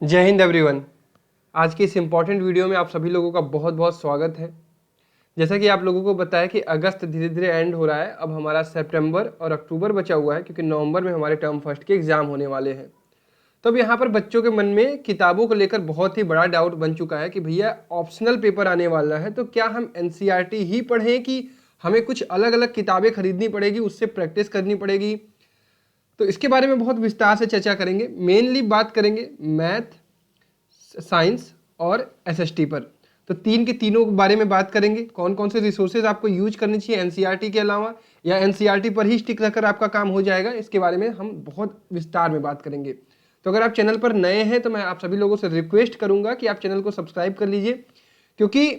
जय हिंद एवरीवन। आज की इस इम्पॉर्टेंट वीडियो में आप सभी लोगों का बहुत बहुत स्वागत है। जैसा कि आप लोगों को पता है कि अगस्त धीरे धीरे एंड हो रहा है। अब हमारा सितंबर और अक्टूबर बचा हुआ है, क्योंकि नवंबर में हमारे टर्म फर्स्ट के एग्ज़ाम होने वाले हैं। तो अब यहाँ पर बच्चों के मन में किताबों को लेकर बहुत ही बड़ा डाउट बन चुका है कि भैया ऑप्शनल पेपर आने वाला है, तो क्या हम एनसीईआरटी ही पढ़ें कि हमें कुछ अलग अलग किताबें खरीदनी पड़ेगी, उससे प्रैक्टिस करनी पड़ेगी। तो इसके बारे में बहुत विस्तार से चर्चा करेंगे। मेनली बात करेंगे मैथ, साइंस और एसएसटी पर। तो तीन के तीनों के बारे में बात करेंगे। कौन कौन से रिसोर्सेज आपको यूज करनी चाहिए एनसीईआरटी के अलावा, या एनसीईआरटी पर ही स्टिक रहकर आपका काम हो जाएगा, इसके बारे में हम बहुत विस्तार में बात करेंगे। तो अगर आप चैनल पर नए हैं तो मैं आप सभी लोगों से रिक्वेस्ट करूंगा कि आप चैनल को सब्सक्राइब कर लीजिए, क्योंकि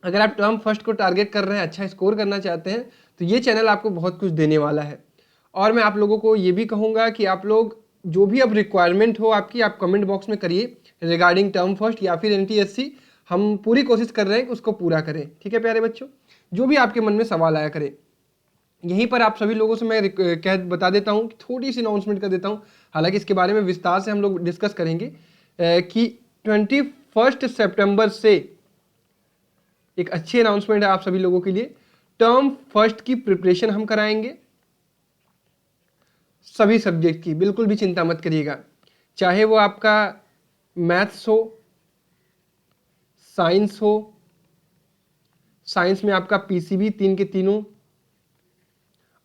अगर आप टर्म फर्स्ट को टारगेट कर रहे हैं, अच्छा स्कोर करना चाहते हैं, तो ये चैनल आपको बहुत कुछ देने वाला है। और मैं आप लोगों को ये भी कहूँगा कि आप लोग जो भी अब रिक्वायरमेंट हो आपकी, आप कमेंट बॉक्स में करिए रिगार्डिंग टर्म फर्स्ट या फिर एनटीएससी। हम पूरी कोशिश कर रहे हैं कि उसको पूरा करें। ठीक है प्यारे बच्चों, जो भी आपके मन में सवाल आया करें। यहीं पर आप सभी लोगों से मैं बता देता हूँ, थोड़ी सी अनाउंसमेंट कर देता हूँ। हालांकि इसके बारे में विस्तार से हम लोग डिस्कस करेंगे कि 21 सितंबर से एक अच्छी अनाउंसमेंट है आप सभी लोगों के लिए। टर्म फर्स्ट की प्रिपरेशन हम कराएंगे सभी सब्जेक्ट की, बिल्कुल भी चिंता मत करिएगा। चाहे वो आपका मैथ्स हो, साइंस हो, साइंस में आपका पीसीबी तीन के तीनों,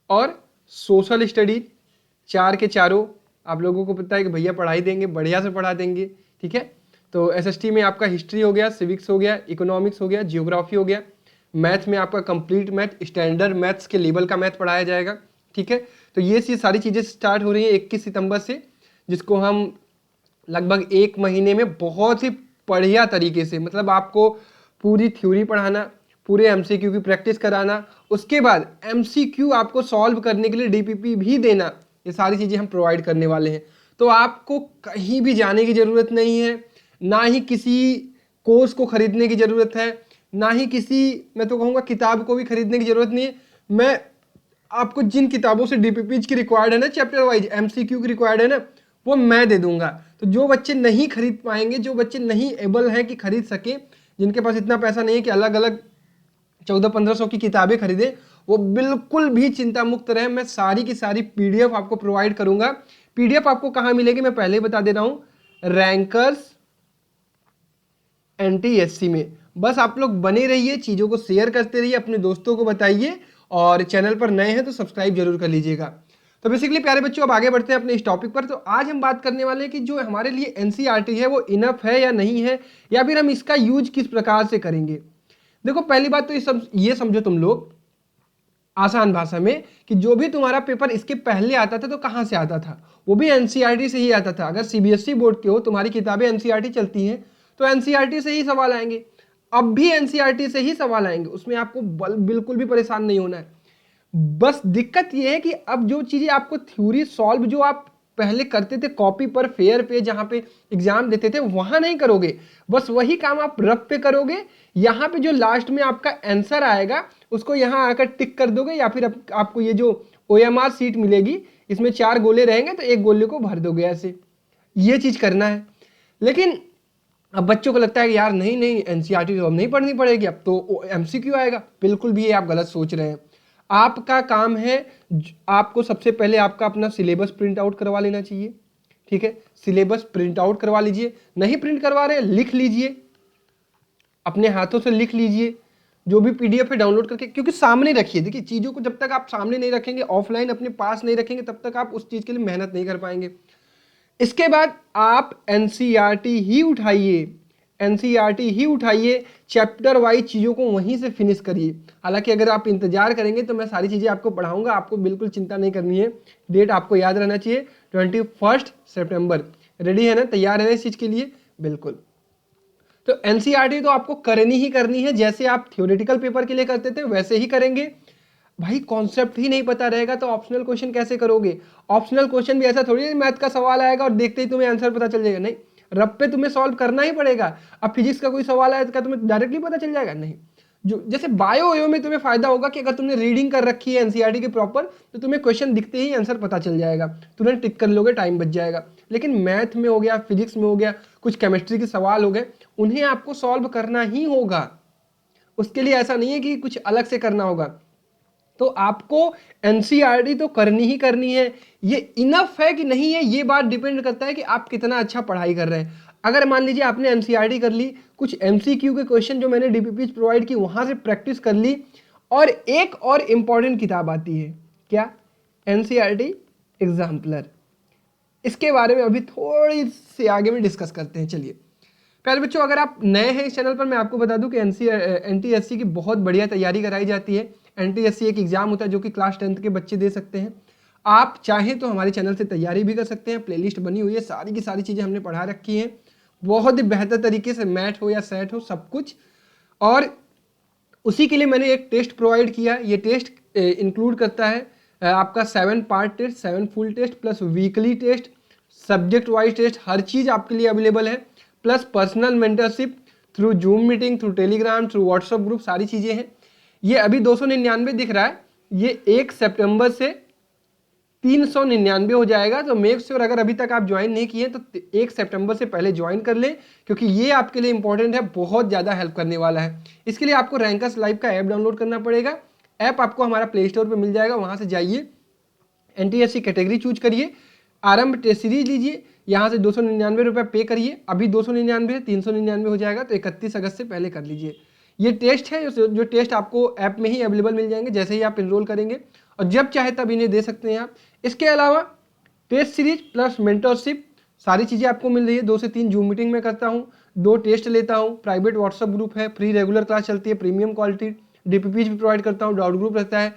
और सोशल स्टडी चार के चारों। आप लोगों को पता है कि भैया पढ़ाई देंगे, बढ़िया से पढ़ा देंगे। ठीक है, तो एसएसटी में आपका हिस्ट्री हो गया, सिविक्स हो गया, इकोनॉमिक्स हो गया, जियोग्राफी हो गया। मैथ में आपका कंप्लीट मैथ, स्टैंडर्ड मैथ्स के लेवल का मैथ पढ़ाया जाएगा। ठीक है, तो ये सारी चीज़ें स्टार्ट हो रही हैं 21 सितंबर से, जिसको हम लगभग एक महीने में बहुत ही बढ़िया तरीके से, मतलब आपको पूरी थ्योरी पढ़ाना, पूरे एमसीक्यू की प्रैक्टिस कराना, उसके बाद एमसीक्यू आपको सॉल्व करने के लिए डीपीपी भी देना। ये सारी चीज़ें हम प्रोवाइड करने वाले हैं। तो आपको कहीं भी जाने की ज़रूरत नहीं है, ना ही किसी कोर्स को खरीदने की ज़रूरत है, ना ही किसी, मैं तो कहूँगा किताब को भी खरीदने की ज़रूरत नहीं है। मैं आपको जिन किताबों से डीपीपीज की रिक्वायर्ड है ना, चैप्टर वाइज एमसीक्यू की रिक्वायर्ड है ना, वो मैं दे दूंगा। तो जो बच्चे नहीं खरीद पाएंगे, जो बच्चे नहीं एबल हैं कि खरीद सके, जिनके पास इतना पैसा नहीं है कि अलग अलग 1400-1500 की किताबें खरीदे, वो बिल्कुल भी चिंता मुक्त रहे। मैं सारी की सारी पीडीएफ आपको प्रोवाइड करूंगा। पीडीएफ आपको कहां मिलेगी मैं पहले ही बता दे रहा हूं, रैंकर्स एनटीएससी में। बस आप लोग बने रहिए, चीज़ों को शेयर करते रहिए, अपने दोस्तों को बताइए, और चैनल पर नए हैं तो सब्सक्राइब जरूर कर लीजिएगा। तो बेसिकली प्यारे बच्चों, अब आगे बढ़ते हैं अपने इस टॉपिक पर। तो आज हम बात करने वाले हैं कि जो हमारे लिए एनसीईआरटी है वो इनफ है या नहीं है, या फिर हम इसका यूज किस प्रकार से करेंगे। देखो, पहली बात तो ये समझो तुम लोग आसान भाषा में, कि जो भी तुम्हारा पेपर इसके पहले आता था तो कहाँ से आता था, वो भी एनसीईआरटी से ही आता था। अगर सीबीएसई बोर्ड के हो, तुम्हारी किताबें एनसीईआरटी चलती हैं, तो एनसीईआरटी से ही सवाल आएंगे। अब भी एनसीईआरटी से ही सवाल आएंगे, उसमें आपको बिल्कुल भी परेशान नहीं होना है। बस दिक्कत यह है कि अब जो चीजें आपको थ्योरी सॉल्व जो आप पहले करते थे कॉपी पर, फेयर पे, जहां पे एग्जाम देते थे, वहां नहीं करोगे। बस वही काम आप रफ पे करोगे। यहां पे जो लास्ट में आपका आंसर आएगा उसको यहां आकर टिक कर दोगे, या फिर आपको ये जो ओएमआर सीट मिलेगी, इसमें 4 गोले रहेंगे तो एक गोले को भर दोगे ऐसे। ये चीज करना है। लेकिन अब बच्चों को लगता है कि यार नहीं नहीं, एनसीईआरटी तो अब नहीं पढ़नी पड़ेगी, अब तो एमसीक्यू आएगा। बिल्कुल भी ये आप गलत सोच रहे हैं। आपका काम है, आपको सबसे पहले आपका अपना सिलेबस प्रिंट आउट करवा लेना चाहिए। ठीक है, सिलेबस प्रिंट आउट करवा लीजिए। नहीं प्रिंट करवा रहे, लिख लीजिए, अपने हाथों से लिख लीजिए, जो भी पीडीएफ है डाउनलोड करके, क्योंकि सामने रखिए। देखिए, चीज़ों को जब तक आप सामने नहीं रखेंगे, ऑफलाइन अपने पास नहीं रखेंगे, तब तक आप उस चीज़ के लिए मेहनत नहीं कर पाएंगे। इसके बाद आप एनसीईआरटी ही उठाइए, एनसीईआरटी ही उठाइए, चैप्टर वाइज चीज़ों को वहीं से फिनिश करिए। हालांकि अगर आप इंतजार करेंगे तो मैं सारी चीज़ें आपको पढ़ाऊंगा, आपको बिल्कुल चिंता नहीं करनी है। डेट आपको याद रहना चाहिए, 21 सितंबर। रेडी है ना, तैयार है ना इस चीज़ के लिए? बिल्कुल। तो एनसीईआरटी तो आपको करनी ही करनी है, जैसे आप थ्योरेटिकल पेपर के लिए करते थे वैसे ही करेंगे। भाई कॉन्सेप्ट ही नहीं पता रहेगा तो ऑप्शनल क्वेश्चन कैसे करोगे? ऑप्शनल क्वेश्चन भी ऐसा थोड़ी है मैथ का सवाल आएगा और देखते ही तुम्हें आंसर पता चल जाएगा। नहीं, रब पे तुम्हें सॉल्व करना ही पड़ेगा। अब फिजिक्स का कोई सवाल आया तो तुम्हें डायरेक्टली पता चल जाएगा? नहीं। जो जैसे बायो में तुम्हें फायदा होगा कि अगर तुमने रीडिंग कर रखी है एनसीईआरटी की प्रॉपर, तो तुम्हें क्वेश्चन दिखते ही आंसर पता चल जाएगा, तुरंत टिक कर लोगे, टाइम बच जाएगा। लेकिन मैथ में हो गया, फिजिक्स में हो गया, कुछ केमिस्ट्री के सवाल हो गए, उन्हें आपको सॉल्व करना ही होगा। उसके लिए ऐसा नहीं है कि कुछ अलग से करना होगा। तो आपको एनसीईआरटी तो करनी ही करनी है। ये इनफ है कि नहीं है, ये बात डिपेंड करता है कि आप कितना अच्छा पढ़ाई कर रहे हैं। अगर मान लीजिए आपने एनसीईआरटी कर ली, कुछ एमसीक्यू के क्वेश्चन जो मैंने डीपीपीज प्रोवाइड की वहां से प्रैक्टिस कर ली, और एक और इंपॉर्टेंट किताब आती है, क्या? NCERT exemplar. इसके बारे में अभी थोड़ी सी आगे में डिस्कस करते हैं। चलिए प्यारे बच्चों, अगर आप नए हैं इस चैनल पर, मैं आपको बता दूं कि एनटीएससी की बहुत बढ़िया तैयारी कराई जाती है। एनटीएससी एक एग्जाम होता है जो कि क्लास 10th के बच्चे दे सकते हैं। आप चाहें तो हमारे चैनल से तैयारी भी कर सकते हैं, प्लेलिस्ट बनी हुई है, सारी की सारी चीज़ें हमने पढ़ा रखी हैं बहुत ही बेहतर तरीके से, मैथ हो या सेट हो, सब कुछ। और उसी के लिए मैंने एक टेस्ट प्रोवाइड किया। ये टेस्ट इंक्लूड करता है आपका 7 part test, 7 full test plus weekly test, subject wise test, हर चीज़ आपके लिए अवेलेबल है, plus personal mentorship through Zoom meeting, through Telegram, through WhatsApp group, सारी चीज़ें हैं। ये अभी 299 दिख रहा है, ये 1 सितंबर से 399 हो जाएगा। तो मेक श्योर अगर अभी तक आप ज्वाइन नहीं किए तो 1 सितंबर से पहले ज्वाइन कर लें, क्योंकि ये आपके लिए इंपॉर्टेंट है, बहुत ज़्यादा हेल्प करने वाला है। इसके लिए आपको रैंकर्स लाइव का ऐप डाउनलोड करना पड़ेगा। ऐप आपको हमारा प्ले स्टोर पर मिल जाएगा, वहाँ से जाइए, एनटीएससी कैटेगरी चूज करिए, आरंभ टेस्ट सीरीज लीजिए, यहाँ से 299 रुपये पे करिए। अभी 299 है, 399 हो जाएगा, तो 31 अगस्त से पहले कर लीजिए। ये टेस्ट है, जो टेस्ट आपको ऐप में ही अवेलेबल मिल जाएंगे जैसे ही आप इनरोल करेंगे, और जब चाहे तब इन्हें दे सकते हैं आप। इसके अलावा टेस्ट सीरीज प्लस मेंटरशिप, सारी चीज़ें आपको मिल रही है। 2 से 3 जूम मीटिंग में करता हूँ, 2 टेस्ट लेता हूँ, प्राइवेट व्हाट्सअप ग्रुप है, फ्री रेगुलर क्लास चलती है, प्रीमियम क्वालिटी, डीपीपीज भी प्रोवाइड करता हूँ, डाउट ग्रुप रहता है,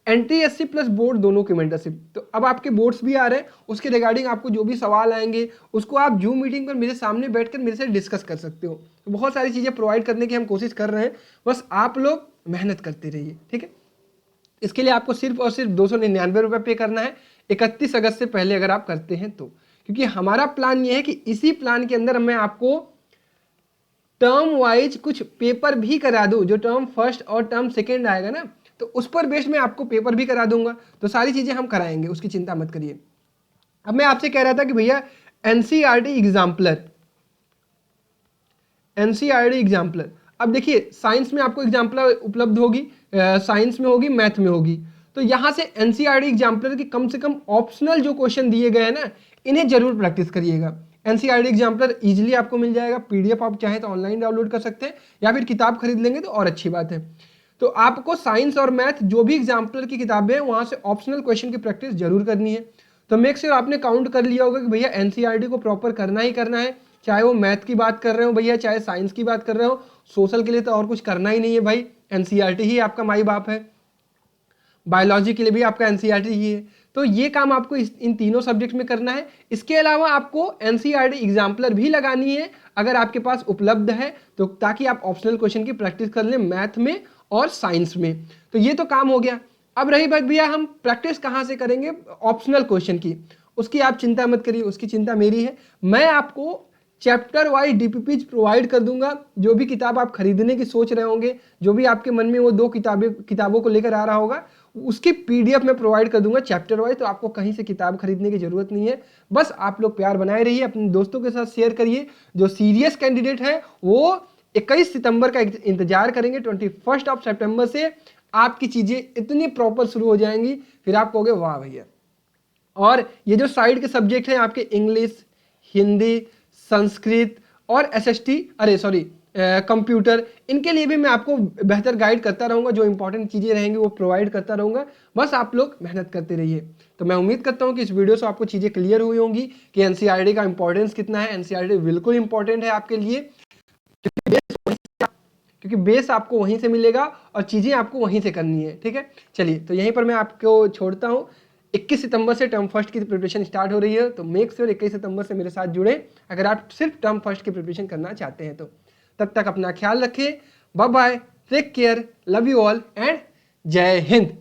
एनटीएससी प्लस बोर्ड दोनों की मेंटरशिप। तो अब आपके बोर्ड्स भी आ रहे हैं, उसके रिगार्डिंग आपको जो भी सवाल आएंगे उसको आप जूम मीटिंग पर मेरे सामने बैठकर मेरे से डिस्कस कर सकते हो। तो बहुत सारी चीज़ें प्रोवाइड करने की हम कोशिश कर रहे हैं, बस आप लोग मेहनत करते रहिए, ठीक है। इसके लिए आपको सिर्फ और सिर्फ 299 रुपये पे करना है, 31 अगस्त से पहले अगर आप करते हैं तो। क्योंकि हमारा प्लान ये है कि इसी प्लान के अंदर मैं आपको टर्म वाइज कुछ पेपर भी करा दूं, जो टर्म फर्स्ट और टर्म सेकेंड आएगा ना, तो उस पर बेस्ड में आपको पेपर भी करा दूंगा। तो सारी चीज़ें हम कराएंगे, उसकी चिंता मत करिए। अब मैं आपसे कह रहा था कि भैया एनसीईआरटी एग्जाम्पलर, एनसीईआरटी एग्जाम्पलर, अब देखिए साइंस में आपको एग्जाम्पलर उपलब्ध होगी, साइंस में होगी, मैथ में होगी। तो यहाँ से एनसीईआरटी एग्जाम्पलर की कम से कम ऑप्शनल जो क्वेश्चन दिए गए हैं ना, इन्हें जरूर प्रैक्टिस करिएगा। एनसीईआरटी एग्जाम्पलर इजीली आपको मिल जाएगा, पीडीएफ आप चाहें तो ऑनलाइन डाउनलोड कर सकते हैं, या फिर किताब खरीद लेंगे तो और अच्छी बात है। तो आपको साइंस और मैथ जो भी एग्जाम्पलर की किताबें हैं वहाँ से ऑप्शनल क्वेश्चन की प्रैक्टिस जरूर करनी है। तो मेक श्योर आपने काउंट कर लिया होगा कि भैया एनसीईआरटी को प्रॉपर करना ही करना है, चाहे वो मैथ की बात कर रहे हो भैया, चाहे साइंस की बात कर रहे हो, सोशल के लिए तो और कुछ करना ही नहीं है भाई, एनसीईआरटी ही आपका माई बाप है, बायोलॉजी के लिए भी आपका एनसीईआरटी ही है। तो ये काम आपको इन तीनों सब्जेक्ट में करना है। इसके अलावा आपको एनसीईआरटी एग्जाम्पलर भी लगानी है अगर आपके पास उपलब्ध है, तो ताकि आप ऑप्शनल क्वेश्चन की प्रैक्टिस कर लें मैथ में और साइंस में। तो ये तो काम हो गया। अब रही बात भैया हम प्रैक्टिस कहाँ से करेंगे ऑप्शनल क्वेश्चन की, उसकी आप चिंता मत करिए, उसकी चिंता मेरी है। मैं आपको चैप्टर वाइज डीपीपीज प्रोवाइड कर दूंगा। जो भी किताब आप खरीदने की सोच रहे होंगे, जो भी आपके मन में वो 2 किताबों को लेकर आ रहा होगा, उसकी पीडीएफ में प्रोवाइड कर दूंगा चैप्टर वाइज। तो आपको कहीं से किताब खरीदने की जरूरत नहीं है, बस आप लोग प्यार बनाए रहिए, अपने दोस्तों के साथ शेयर करिए। जो सीरियस कैंडिडेट है वो 21 सितंबर का इंतजार करेंगे, 21 सितंबर से आपकी चीजें इतनी प्रॉपर शुरू हो जाएंगी, फिर आप कहोगे वाह भैया। और ये जो साइड के सब्जेक्ट हैं आपके इंग्लिश, हिंदी, संस्कृत और कंप्यूटर, इनके लिए भी मैं आपको बेहतर गाइड करता रहूंगा, जो इंपॉर्टेंट चीजें रहेंगी वो प्रोवाइड करता रहूंगा। बस आप लोग मेहनत करते रहिए। तो मैं उम्मीद करता हूं कि इस वीडियो से आपको चीजें क्लियर हुई होंगी कि एनसीईआरटी का इंपॉर्टेंस कितना है। एनसीईआरटी बिल्कुल इंपॉर्टेंट है आपके लिए, क्योंकि बेस आपको वहीं से मिलेगा और चीजें आपको वहीं से करनी है, ठीक है। चलिए तो यहीं पर मैं आपको छोड़ता हूँ। 21 सितंबर से टर्म फर्स्ट की प्रिपरेशन स्टार्ट हो रही है, तो मेक श्योर 21 सितंबर से मेरे साथ जुड़े अगर आप सिर्फ टर्म फर्स्ट की प्रिपरेशन करना चाहते हैं तो। तब तक अपना ख्याल रखें, bye bye, take care, love you all and जय हिंद।